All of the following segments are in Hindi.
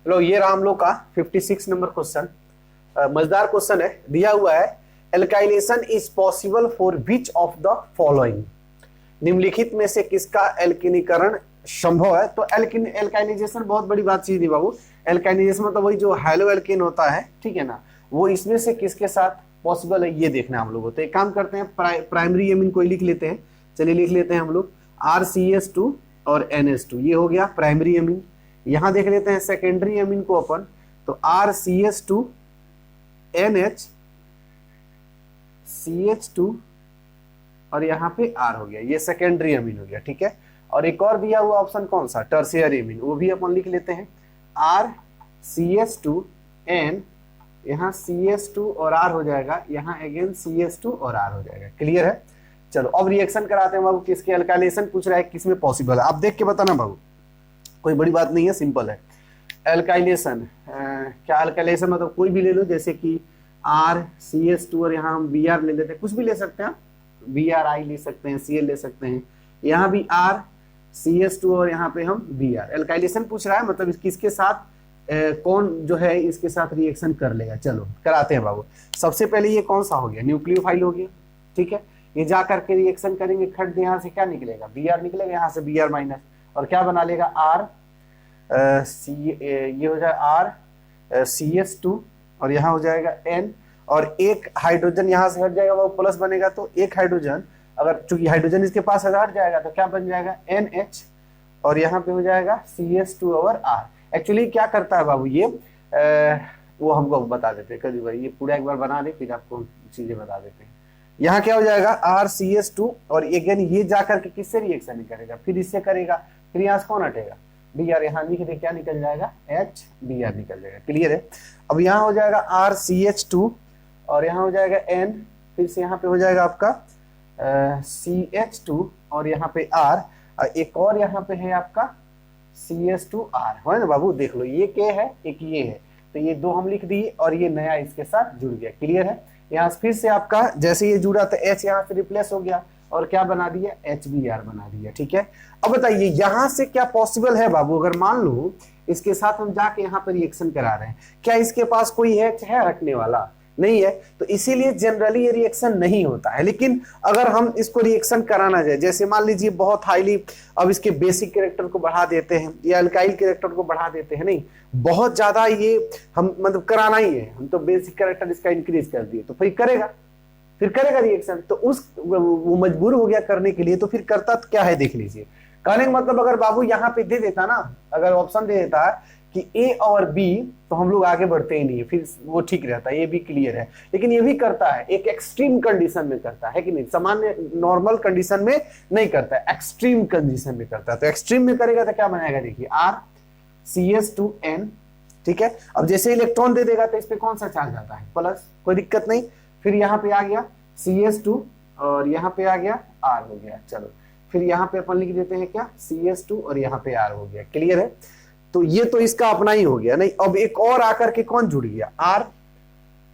लो ये रहा हम लोग का 56 नंबर क्वेश्चन। मजेदार क्वेश्चन है, दिया हुआ है alkylation is possible for which of the following, निम्नलिखित में से किसका एल्किनीकरण संभव है। तो एल्काइनाइजेशन बहुत बड़ी बात चीज नहीं बाबू, एल्काइनाइजेशन मतलब वही जो हैलो एल्केन होता है, ठीक है ना, वो इसमें से किसके साथ पॉसिबल है ये देखना हम लोग। तो एक काम करते हैं, प्राइमरी एमीन कोई लिख लेते हैं, चलिए लिख लेते हैं हम लोग RCS2 और NH2, ये हो गया प्राइमरी एमीन। यहां देख लेते हैं सेकेंडरी एमीन को अपन, तो RCS2 NH CH2 और यहाँ पे R हो गया, ये सेकेंडरी एमीन हो गया, ठीक है। और एक और दिया हुआ ऑप्शन कौन सा, टर्शियरी एमीन, वो भी अपन लिख लेते हैं RCS2 N, यहाँ CH2 और R हो जाएगा, यहाँ अगेन CH2 और R हो जाएगा। क्लियर है। चलो अब रिएक्शन कराते हैं बाबू, किसके एल्काइलेशन पूछ रहा है, किसमें पॉसिबल है, आप देख के बताना बाबू, कोई बड़ी बात नहीं है, सिंपल है। एल्काइलेशन क्या, एल्काइलेशन मतलब कोई भी ले लो, जैसे कि RCS2 और यहाँ हम Br ले लेते हैं, कुछ भी ले सकते हैं, BRI ले सकते हैं, Cl ले सकते हैं, यहाँ भी RCS2 और यहाँ पे हम Br। एल्काइलेशन पूछ रहा है मतलब किसके साथ कौन जो है इसके साथ रिएक्शन कर लेगा। चलो कराते हैं बाबू। सबसे पहले ये कौन सा हो गया, न्यूक्लियोफाइल हो गया, ठीक है। ये जा करके रिएक्शन करेंगे, खट यहाँ से क्या निकलेगा, Br निकलेगा, यहाँ से Br माइनस, और क्या बना लेगा ये हो जाएगा RCS2 और यहाँ हो जाएगा N, और एक हाइड्रोजन यहाँ से हट जाएगा, वो प्लस बनेगा, तो एक हाइड्रोजन, अगर चूंकि हाइड्रोजन इसके पास हट जाएगा तो क्या बन जाएगा NH, और यहाँ पे हो जाएगा CH2 ओवर R। एक्चुअली क्या करता है बाबू ये, वो हमको बता देते हैं कभी भाई, ये पूरा एक बार बना दे फिर आपको चीजें बता देते हैं। यहाँ क्या हो जाएगा RCS2 और अगेन ये जाकर के किससे रिएक्शन नहीं करेगा, फिर इससे करेगा, फिर यहाँ से कौन हटेगा, Br, यहाँ लिख दे क्या निकल जाएगा, HBr निकल जाएगा। क्लियर है। अब यहाँ हो जाएगा RCH2 और यहाँ हो जाएगा N, फिर से यहाँ पे हो जाएगा आपका CH2 और यहाँ पे R, एक और यहाँ पे है आपका CH2R, है ना बाबू, देख लो ये क्या है, एक ये है, तो ये दो हम लिख दिए और ये नया इसके साथ जुड़ गया। क्लियर है। यहाँ फिर से आपका जैसे ये जुड़ा तो H यहाँ से रिप्लेस हो गया और क्या बना दिया, HBr बना दिया, ठीक है। अब बताइए यहाँ से क्या पॉसिबल है बाबू, अगर मान लो इसके साथ हम जाके यहाँ पर रिएक्शन करा रहे हैं, क्या इसके पास कोई H है रखने वाला, नहीं है, तो इसीलिए जनरली ये रिएक्शन नहीं होता है। लेकिन अगर हम इसको रिएक्शन कराना जाए, जैसे मान लीजिए बहुत हाईली, अब इसके बेसिक कैरेक्टर को बढ़ा देते हैं या अल्काइल कैरेक्टर को बढ़ा देते हैं, नहीं बहुत ज्यादा ये हम मतलब कराना ही है, हम तो बेसिक कैरेक्टर इसका इंक्रीज कर दिए, तो फिर करेगा रिएक्शन, तो वो मजबूर हो गया करने के लिए, तो फिर करता तो क्या है देख लीजिए। कहने का मतलब अगर बाबू यहाँ पे दे देता ना, अगर ऑप्शन दे देता कि A और B, तो हम लोग आगे बढ़ते ही नहीं है, फिर वो ठीक रहता है, ये भी क्लियर है। लेकिन ये भी करता है, एक एक्सट्रीम कंडीशन में करता है कि नहीं, सामान्य नॉर्मल कंडीशन में नहीं करता है, एक्सट्रीम कंडीशन में करता है। तो एक्सट्रीम में करेगा तो क्या बनाएगा, देखिए RCS2N, ठीक है। अब जैसे इलेक्ट्रॉन दे देगा तो इस पे कौन सा चार्ज आता है, प्लस, कोई दिक्कत नहीं। फिर यहाँ पे आ गया CH2 और यहाँ पे आ गया R हो गया। चलो फिर यहाँ पे अपन लिख देते हैं क्या, CH2 और यहाँ पे R हो गया। क्लियर है। तो ये तो इसका अपना ही हो गया। नहीं, अब एक और आकर के कौन जुड़ गया, R,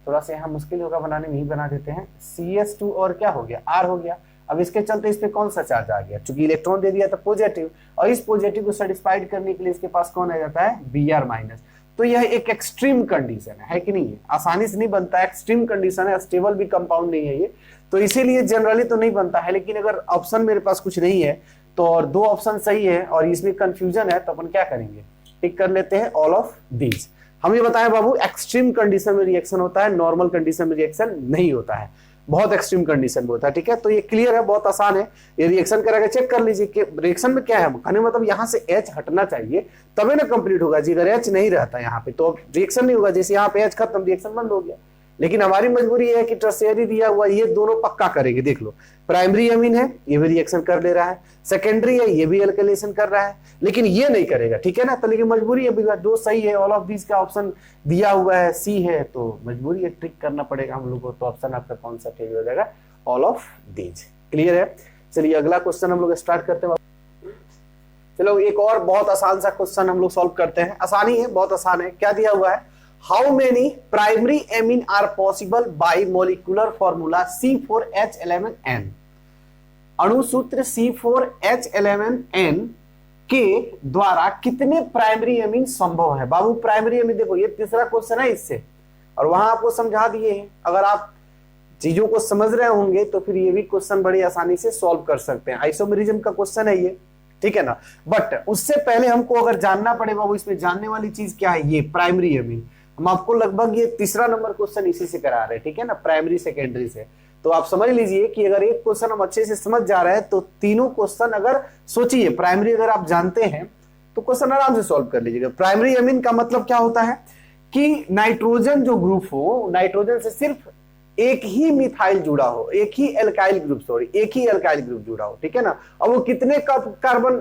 थोड़ा सा यहाँ मुश्किल होगा बनाने में, ही बना देते हैं, CH2 और क्या हो गया, R हो गया। अब इसके चलते इस पे कौन सा चार्ज आ गया, चूंकि इलेक्ट्रॉन दे दिया तो पॉजिटिव, और इस पॉजिटिव को सेटिस्फाइड करने के लिए इसके पास कौन आ जाता है, Br माइनस। तो यह एक एक्सट्रीम कंडीशन है कि नहीं है, आसानी से नहीं बनता, एक्सट्रीम कंडीशन है, स्टेबल भी कंपाउंड नहीं है ये, तो इसीलिए जनरली तो नहीं बनता है। लेकिन अगर ऑप्शन मेरे पास कुछ नहीं है तो, और दो ऑप्शन सही है और इसमें कंफ्यूजन है, तो अपन क्या करेंगे, टिक कर लेते हैं ऑल ऑफ दीज। हम ये बताएं बाबू, एक्सट्रीम कंडीशन में रिएक्शन होता है, नॉर्मल कंडीशन में रिएक्शन नहीं होता है, बहुत एक्सट्रीम कंडीशन में होता है, ठीक है। तो ये क्लियर है, बहुत आसान है, ये रिएक्शन करेगा, चेक कर लीजिए कि रिएक्शन में क्या है, कहने मतलब यहाँ से H हटना चाहिए तभी ना कंप्लीट होगा जी, अगर H नहीं रहता यहाँ पे तो रिएक्शन नहीं होगा, जैसे यहाँ पे H खत्म, रिएक्शन बंद हो गया। लेकिन हमारी मजबूरी है कि टर्शियरी दिया हुआ, ये दोनों पक्का करेंगे। देख लो, प्राइमरी एमीन है, ये भी रिएक्शन कर ले रहा है, सेकेंडरी है, ये भी एल्काइलेशन कर रहा है, लेकिन ये नहीं करेगा, ठीक है ना। तो लेकिन मजबूरी है, जो सही है, ऑल ऑफ दिस का ऑप्शन दिया हुआ है C है, तो मजबूरी है, ट्रिक करना पड़ेगा हम लोग को। तो ऑप्शन आपका कौन सा ठीक हो जाएगा, ऑल ऑफ दीज। क्लियर है। चलिए अगला क्वेश्चन हम लोग स्टार्ट करते हैं। चलो एक और बहुत आसान सा क्वेश्चन हम लोग सॉल्व करते हैं, आसानी है, बहुत आसान है। क्या दिया हुआ है, how many primary amine are possible by molecular formula C4H11N। अणुसूत्र C4H11N के द्वारा कितने प्राइमरी अमीन संभव है। बाबू प्राइमरी अमीन देखो ये तीसरा क्वेश्चन है इससे, और वहां आपको समझा दिए हैं। अगर आप चीजों को समझ रहे होंगे तो फिर ये भी क्वेश्चन बड़ी आसानी से सॉल्व कर सकते हैं। आइसोमेरिज्म का क्वेश्चन है ये, ठीक है ना। बट उससे पहले हमको अगर जानना पड़े बाबू, इसमें जानने वाली चीज क्या है, ये प्राइमरी अमीन। हम आपको लगभग ये तीसरा नंबर क्वेश्चन इसी से करा रहे हैं, ठीक है ना, प्राइमरी सेकेंडरी से। तो आप समझ लीजिए कि अगर एक क्वेश्चन हम अच्छे से समझ जा रहे हैं तो तीनों क्वेश्चन अगर सोचिए प्राइमरी अगर आप जानते हैं तो क्वेश्चन आराम से सॉल्व कर लीजिएगा। प्राइमरी अमीन का मतलब क्या होता है कि नाइट्रोजन जो ग्रुप हो, नाइट्रोजन से सिर्फ एक ही मिथाइल जुड़ा हो, एक ही एल्काइल ग्रुप जुड़ा हो, ठीक है ना। और वो कितने कार्बन,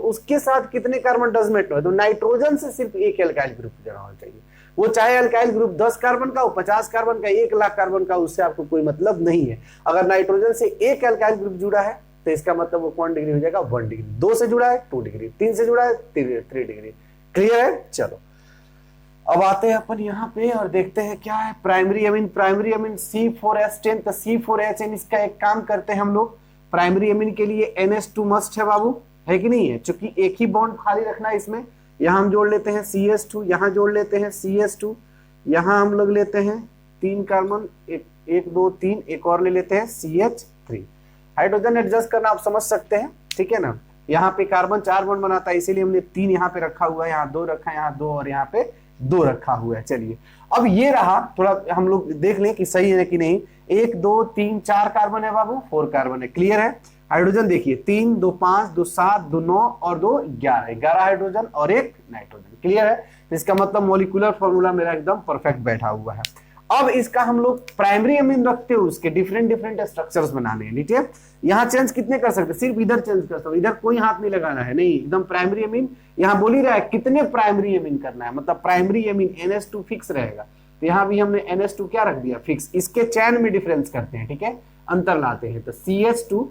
उसके साथ कितने कार्बन डजमेट हो, तो नाइट्रोजन से सिर्फ एक एल्काइल ग्रुप जुड़ा होना चाहिए। वो चाहे एल्काइल ग्रुप 10 कार्बन का हो, 50 कार्बन का, 1,00,000 कार्बन का, उससे आपको कोई मतलब नहीं है। अगर नाइट्रोजन से एक एल्काइल ग्रुप जुड़ा है तो इसका मतलब वो कौन डिग्री हो जाएगा, 1 डिग्री। 2 से जुड़ा है 2 डिग्री, 3 से जुड़ा है 3 डिग्री। क्लियर है। चलो अब आते हैं अपन यहाँ पे और देखते हैं क्या है primary amine. Primary amine C4H10, तो C4HN इसका एक काम करते हैं हम लोग। प्राइमरी अमीन के लिए NH2 मस्ट है बाबू, है कि नहीं है, क्योंकि एक ही बॉन्ड खाली रखना है इसमें। यहाँ हम जोड़ लेते हैं CH2, यहाँ जोड़ लेते हैं CH2, यहाँ हम लोग लेते हैं 3 कार्बन, 1 2 3, एक और ले लेते हैं CH3। हाइड्रोजन एडजस्ट करना आप समझ सकते हैं, ठीक है ना। यहाँ पे कार्बन 4 बॉन्ड बनाता है, इसीलिए हमने 3 यहाँ पे रखा हुआ है, यहाँ 2 रखा है, यहाँ 2 और यहाँ पे 2 रखा हुआ है। चलिए अब ये रहा, थोड़ा हम लोग देख लें कि सही है कि नहीं। 1 2 3 4 कार्बन है बाबू, 4 कार्बन है। क्लियर है। हाइड्रोजन देखिए 3 2 5 2 7 2 9 और 2 11 हाइड्रोजन और 1 नाइट्रोजन। क्लियर है। तो इसका मतलब मॉलिक्यूलर फॉर्मूला मेरा एकदम परफेक्ट बैठा हुआ है। अब इसका हम लोग प्राइमरी अमीन रखते हुए उसके डिफरेंट स्ट्रक्चर्स बनाने हैं, ठीक है। यहाँ चेंज कितने कर सकते, सिर्फ इधर चेंज कर सकते, इधर कोई हाथ नहीं लगाना है, नहीं, एकदम प्राइमरी अमीन। यहाँ बोल ही रहा है कितने प्राइमरी अमीन करना है, मतलब प्राइमरी अमीन NH2 फिक्स रहेगा, तो यहाँ भी हमने NH2 क्या रख दिया, फिक्स। इसके चैन में डिफरेंस करते हैं, ठीक है, अंतर लाते हैं। तो CH2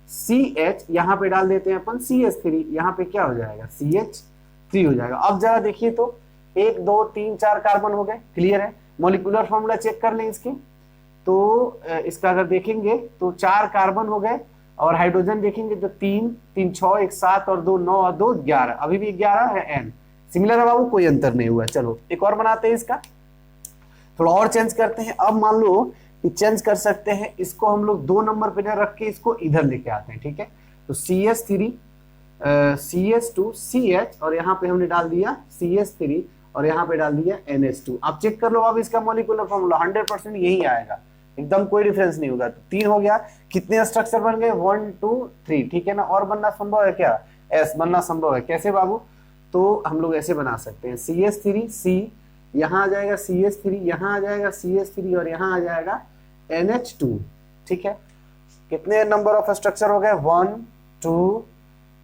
CH यहाँ पे डाल देते हैं अपन CH3, यहाँ पे क्या हो जाएगा CH3 हो जाएगा। अब जरा देखिए तो 1 2 3 4 कार्बन हो गए। क्लियर है। मॉलिक्यूलर फॉर्मूला चेक कर लें इसकी, तो इसका अगर देखेंगे तो 4 कार्बन हो गए, और हाइड्रोजन देखेंगे तो 3 3 6 1 7 और 2 9 और 2 11, अभी भी 11 है N। सिमिलर है बाबू, कोई अंतर नहीं हुआ। चलो एक और बनाते हैं इसका, थोड़ा और चेंज करते हैं। अब मान लो कि चेंज कर सकते हैं, इसको हम लोग 2 नंबर पे रख के इसको इधर लेके आते हैं, ठीक है। तो CH3 CH2 CH और यहाँ पे हमने डाल दिया CH3 और यहाँ पे डाल दिया NH2। आप चेक कर लो, अब इसका मॉलिक्यूलर फॉर्मूला 100% यही आएगा, एकदम कोई डिफरेंस नहीं होगा। तो 3 हो गया, कितने स्ट्रक्चर बन गए 1 2 3, ठीक है ना। और बनना संभव है क्या, S बनना संभव है। कैसे बाबू, तो हम लोग ऐसे बना सकते हैं CH3 C, यहाँ आ जाएगा CH3, यहाँ आ जाएगा CH3 और यहाँ आ जाएगा NH2, ठीक है। कितने नंबर ऑफ स्ट्रक्चर हो गए 1 2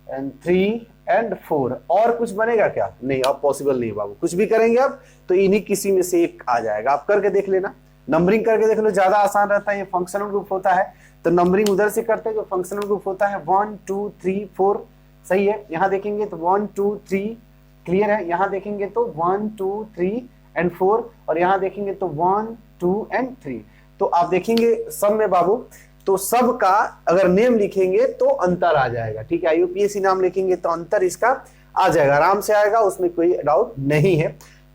and 3 and 4। और कुछ बनेगा क्या, नहीं, अब पॉसिबल नहीं बाबू। कुछ भी करेंगे अब तो इन्हीं किसी में से एक आ जाएगा। आप करके देख लेना, नंबरिंग करके देख लो, ज्यादा आसान रहता है। ये फंक्शनल ग्रुप होता है तो नंबरिंग उधर से करते हैं जो फंक्शनल ग्रुप होता है 1 2 3 4। सही है। यहाँ देखेंगे तो 1 2 3। क्लियर है। यहाँ देखेंगे तो 1 2 3 and 4 और यहाँ देखेंगे तो 1 2 and 3। तो आप देखेंगे सब में बाबू, तो सब का अगर नेम लिखेंगे तो अंतर आ जाएगा, ठीक है। IUPAC नाम लिखेंगे तो अंतर इसका आ जाएगा, आराम से आएगा, उसमें कोई डाउट नहीं है।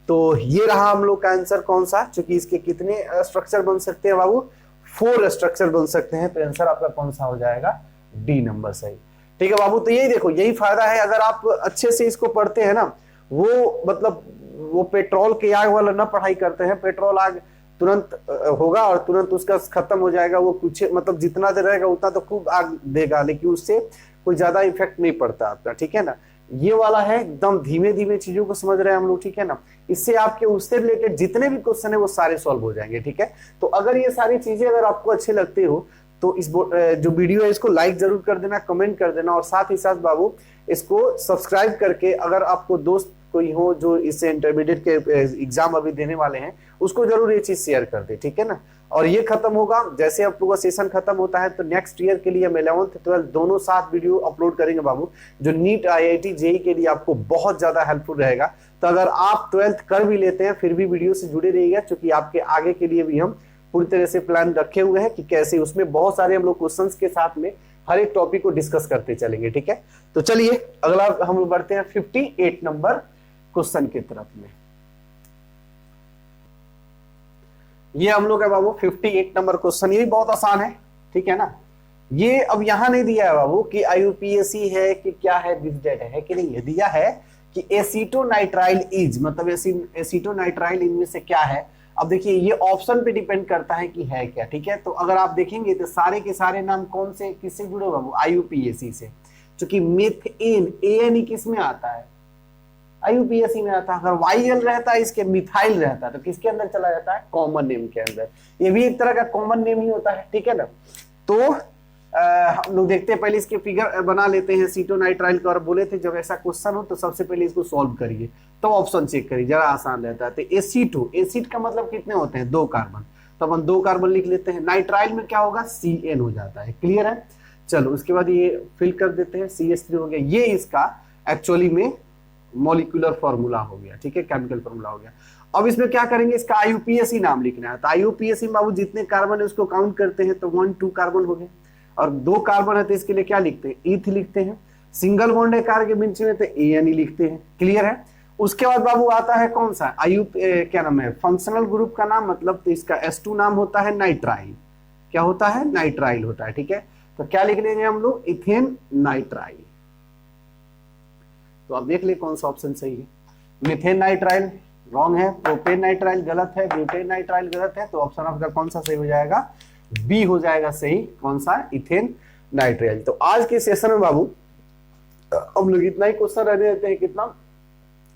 तो ये रहा हम लोग का आंसर कौन सा, क्योंकि इसके कितने स्ट्रक्चर बन सकते हैं बाबू, 4 स्ट्रक्चर बन सकते हैं। तो आंसर आपका कौन सा हो जाएगा, D नंबर सही, ठीक है बाबू। तो यही देखो, यही फायदा है अगर आप अच्छे से इसको पढ़ते हैं ना, वो मतलब वो पेट्रोल के आग वाला ना पढ़ाई करते हैं। पेट्रोल आग तुरंत होगा और तुरंत उसका खत्म हो जाएगा, वो कुछ मतलब जितना देर रहेगा उतना तो खूब आग देगा, लेकिन उससे कोई ज्यादा इफेक्ट नहीं पड़ता आपका, ठीक है ना। ये वाला है एकदम धीमे धीमे चीजों को समझ रहे हैं हम लोग, ठीक है ना। इससे आपके उससे रिलेटेड जितने भी क्वेश्चन है वो सारे सॉल्व हो जाएंगे, ठीक है। तो अगर ये सारी चीजें अगर आपको अच्छी लगती हो तो इस जो वीडियो है इसको लाइक जरूर कर देना, कमेंट कर देना, और साथ ही साथ बाबू इसको सब्सक्राइब करके अगर आपको दोस्त कोई हो जो इससे इंटरमीडिएट के एग्जाम अभी देने वाले हैं, उसको जरूर ये चीज शेयर कर दे, ठीक है ना। और ये खत्म होगा, जैसे आप लोगों का सेशन खत्म होता है तो नेक्स्ट ईयर के लिए हम 11th 12th दोनों साथ वीडियो अपलोड करेंगे बाबू, जो नीट IIT JEE के लिए आपको बहुत ज्यादा हेल्पफुल रहेगा। तो अगर आप 12th कर भी लेते हैं फिर भी वीडियो से जुड़े रहिएगा, क्योंकि आपके आगे के लिए भी हम पूरी तरह से प्लान रखे हुए हैं कि कैसे, उसमें बहुत सारे हम लोग क्वेश्चंस के साथ में हर एक टॉपिक को डिस्कस करते चलेंगे, ठीक है। तो चलिए अगला हम लोग बढ़ते हैं 58 नंबर क्वेश्चन की तरफ में। ये हम लोग है बाबू 58 नंबर क्वेश्चन, ये भी बहुत आसान है, ठीक है ना। ये अब यहां नहीं दिया है बाबू कि IUPAC है कि क्या है, दिस डेट है कि नहीं है, दिया है कि एसीटोनाइट्राइल इज, मतलब एसीटोनाइट्राइल इनमें से क्या है। अब देखिए ये ऑप्शन पे डिपेंड करता है कि है क्या, ठीक है। तो अगर आप देखेंगे तो सारे के सारे नाम कौन से किससे जुड़े हो बाबू, IUPAC से। क्योंकि मेथेन AN किस में आता है, IUPAC में आता है। अगर YL रहता है इसके मिथाइल रहता है तो किसके अंदर चला जाता है, कॉमन नेम के अंदर। ये भी एक तरह का कॉमन नेम ही होता है, ठीक है ना। तो हम लोग देखते हैं, पहले इसके फिगर बना लेते हैं एसीटोनाइट्राइल का। और बोले थे जब ऐसा क्वेश्चन हो तो सबसे पहले इसको सॉल्व करिए, तो ऑप्शन चेक करिए, जरा आसान रहता है। तो AC2, एसिड का मतलब कितने होते हैं, 2 कार्बन, तो अपन 2 कार्बन लिख लेते हैं। नाइट्राइल में क्या होगा, CN हो जाता है, क्लियर है। चलो उसके बाद ये फिल कर देते हैं, CH3 हो गया। ये इसका एक्चुअली में मॉलिक्यूलर फॉर्मूला हो गया, ठीक है, केमिकल फॉर्मूला हो गया। अब इसमें क्या करेंगे, इसका IUPAC नाम लिखना है। तो IUPAC में बाबू जितने कार्बन है उसको काउंट करते हैं, तो 1 2 कार्बन हो गए। और 2 कार्बन है तो इसके लिए क्या लिखते हैं, ईथ लिखते हैं। सिंगल बॉन्ड है कार्बन के बीच में तो AN लिखते हैं, क्लियर है। उसके बाद बाबू आता है कौन सा, क्या नाम है, फंक्शनल ग्रुप का नाम, मतलब तो इसका S2 नाम होता है नाइट्राइल। क्या होता है, नाइट्राइल होता है, ठीक है। तो क्या लिख लेंगे हम लोग, इथेन नाइट्राइल। तो आप देख ले कौन सा ऑप्शन सही है। मिथेन नाइट्राइल रॉन्ग है, प्रोपेन नाइट्राइल गलत है, ब्यूटेन नाइट्राइल गलत है। तो ऑप्शन आपका कौन सा सही हो जाएगा, बी हो जाएगा सही, कौन सा, इथेन नाइट्राइल। तो आज के सेशन में बाबू हम लोग इतना ही क्वेश्चन रहने देते हैं, कितना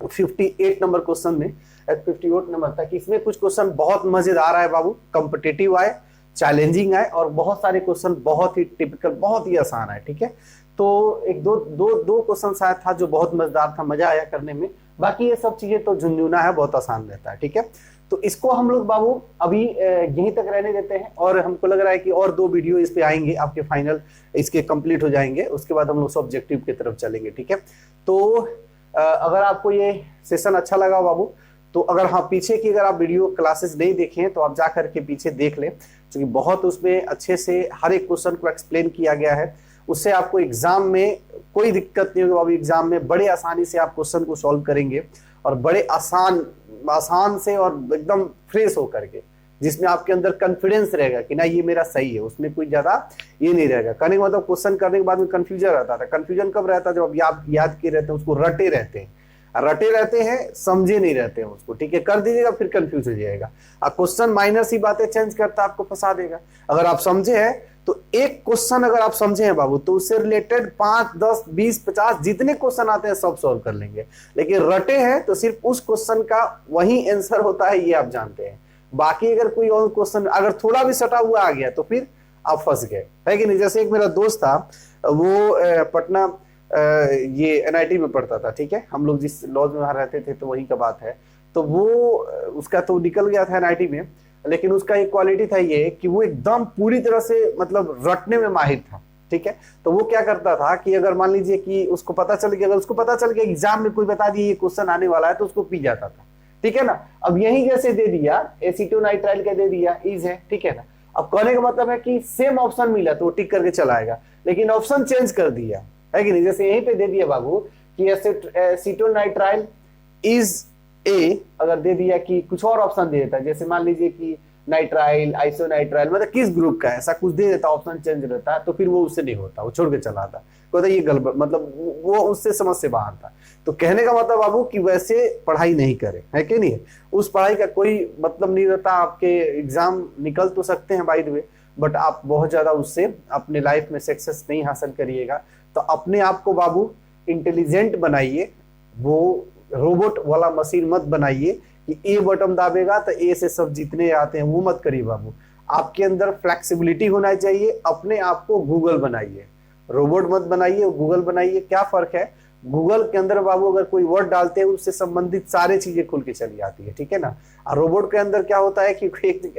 58 नंबर क्वेश्चन में, 58 नंबर तक। इसमें कुछ क्वेश्चन बहुत मजेदार आए बाबू, कॉम्पिटिटिव आए, चैलेंजिंग आए, और बहुत सारे क्वेश्चन बहुत ही टिपिकल, बहुत ही आसान है, ठीक है। तो एक दो क्वेश्चन शायद था जो बहुत मजेदार था, मजा आया करने में। बाकी ये सब चीजें तो झुंझुना है, बहुत आसान रहता है, ठीक है। तो इसको हम लोग बाबू अभी यहीं तक रहने देते हैं, और हमको लग रहा है कि और 2 वीडियो इस पे आएंगे, आपके फाइनल इसके कंप्लीट हो जाएंगे। उसके बाद हम लोग सब्जेक्टिव की तरफ चलेंगे, ठीक है। तो अगर आपको ये सेशन अच्छा लगा बाबू, तो अगर हाँ पीछे की अगर आप वीडियो क्लासेस नहीं देखे हैं तो आप जा करके पीछे देख लें, क्योंकि बहुत उसमें अच्छे से हर एक क्वेश्चन को एक्सप्लेन किया गया है। उससे आपको एग्जाम में कोई दिक्कत नहीं होगी बाबू, एग्जाम में बड़े आसानी से आप क्वेश्चन को सॉल्व करेंगे, और बड़े आसान से और एकदम फ्रेश होकर के, जिसमें आपके अंदर कॉन्फिडेंस रहेगा कि ना ये मेरा सही है, उसमें कोई ज्यादा ये नहीं रहेगा। कहने का मतलब क्वेश्चन करने के बाद में कंफ्यूजन रहता था। कंफ्यूजन कब रहता है, जब आप याद किए रहते हैं, उसको रटे रहते हैं, समझे नहीं रहते हैं उसको, ठीक है। कर दीजिएगा फिर कंफ्यूज हो जाएगा। अब क्वेश्चन माइनर सी बातें चेंज करता आपको फंसा देगा। अगर आप समझे हैं तो एक क्वेश्चन अगर आप समझे हैं बाबू, तो उससे रिलेटेड 5 10 20 50 जितने क्वेश्चन आते हैं सब सॉल्व कर लेंगे। लेकिन रटे हैं तो सिर्फ उस क्वेश्चन का वही आंसर होता है, ये आप जानते हैं। बाकी अगर कोई और क्वेश्चन अगर थोड़ा भी सटा हुआ आ गया तो फिर आप फंस गए, है कि नहीं। जैसे एक मेरा दोस्त था, वो पटना ये NIT में पढ़ता था, ठीक है। हम लोग जिस लॉज में वहां रहते थे तो वहीं का बात है। तो वो उसका तो निकल गया था NIT में, लेकिन उसका एक क्वालिटी था ये कि वो एकदम पूरी तरह से मतलब रटने में माहिर था, ठीक है। तो वो क्या करता था कि अगर मान लीजिए कि उसको पता चल गया, अगर उसको पता चल गया एग्जाम में कोई बता दिया ये क्वेश्चन आने वाला है, तो उसको पी जाता था, ठीक है ना। अब यही जैसे दे दिया, एसीटोनाइट्राइल का दे दिया, इज है, ठीक है ना। अब कहने का मतलब है कि सेम ऑप्शन मिला तो वो टिक करके चलाएगा, लेकिन ऑप्शन चेंज कर दिया, है कि नहीं। जैसे यहीं पे दे दिया बाबू कि एसीटोनाइट्राइल इज ए, अगर दे दिया कि कुछ और ऑप्शन दे देता, जैसे मान लीजिए कि नाइट्राइल, आइसोनाइट्राइल, मतलब किस ग्रुप का है, ऐसा कुछ दे देता, ऑप्शन चेंज रहता, तो फिर वो उससे नहीं होता, वो छोड़ के चला था, कहता ये गलत, मतलब वो उससे समझ से बाहर था। तो कहने का मतलब बाबू कि वैसे पढ़ाई नहीं करे, है कि नहीं। उस पढ़ाई का कोई मतलब नहीं रहता। आपके एग्जाम निकल तो सकते हैं बाय द वे, बट आप बहुत ज्यादा उससे अपने लाइफ में सक्सेस नहीं हासिल करिएगा। तो अपने आप को बाबू इंटेलिजेंट बनाइए, वो रोबोट वाला मशीन मत बनाइए कि ए बटन दाबेगा तो ए से सब जितने आते हैं, वो मत करिए बाबू। आपके अंदर फ्लेक्सिबिलिटी होना चाहिए। अपने आप को गूगल बनाइए, रोबोट मत बनाइए, गूगल बनाइए। क्या फर्क है, गूगल के अंदर बाबू अगर कोई वर्ड डालते हैं उससे संबंधित सारी चीजें खुल के चली आती है, ठीक है ना। और रोबोट के अंदर क्या होता है कि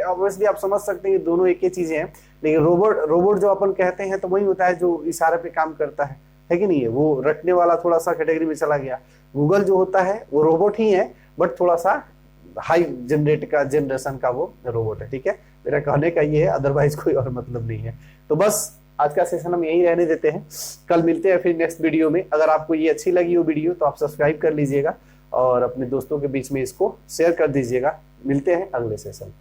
ऑब्वियसली आप समझ सकते हैं दोनों एक ही चीजें हैं, लेकिन रोबोट जो अपन कहते हैं तो वही होता है जो इशारे पे काम करता है कि नहीं है। वो रटने वाला थोड़ा सा कैटेगरी में चला गया। गूगल जो होता है वो रोबोट ही है, बट थोड़ा सा हाई जनरेशन का वो रोबोट है, ठीक है। मेरा कहने का ये है, अदरवाइज कोई और मतलब नहीं है। तो बस आज का सेशन हम यही रहने देते हैं, कल मिलते हैं फिर नेक्स्ट वीडियो में। अगर आपको ये अच्छी लगी वो वीडियो तो आप सब्सक्राइब कर लीजिएगा और अपने दोस्तों के बीच में इसको शेयर कर दीजिएगा। मिलते हैं अगले सेशन।